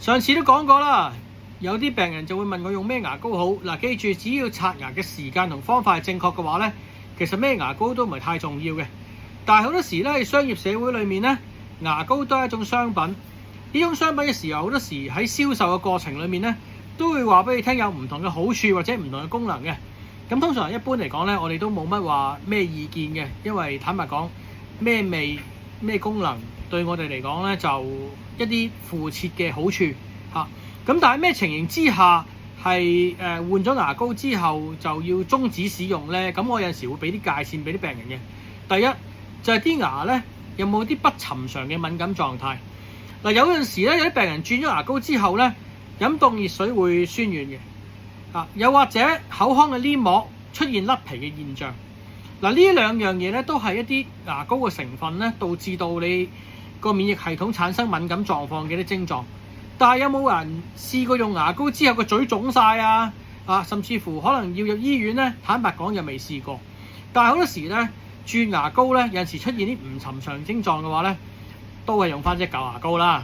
上次都講過啦，有啲病人就會問我用咩牙膏好。嗱，記住只要刷牙嘅時間同方法係正確嘅話咧，其實咩牙膏都唔係太重要嘅。但係好多時咧，喺商業社會裏面咧，牙膏都係一種商品。呢種商品嘅時候，好多時喺銷售嘅過程裏面咧，都會話俾你聽有唔同嘅好處或者唔同嘅功能嘅。咁通常一般嚟講咧，我哋都冇乜話咩意見嘅，因為坦白講，咩味咩功能對我哋嚟講咧，就一啲附設嘅好處嚇。咁但係咩情形之下係換咗牙膏之後就要終止使用咧？咁我有陣時會俾啲界線俾啲病人嘅。第一就係啲牙咧有冇啲不尋常嘅敏感狀態。嗱，有陣時咧，有啲病人轉咗牙膏之後咧，飲凍熱水會酸軟嘅。又或者口腔嘅黏膜出現甩皮嘅現象。嗱，呢兩樣嘢咧都係一啲牙膏嘅成分咧，導致到你個免疫系統產生敏感狀況嘅啲症狀。但係有冇人試過用牙膏之後個嘴腫晒啊？甚至乎可能要入醫院咧？坦白講又未試過。但係好多時咧轉牙膏咧，有陣時出現啲唔尋常症狀嘅話咧，都係用翻隻舊牙膏啦。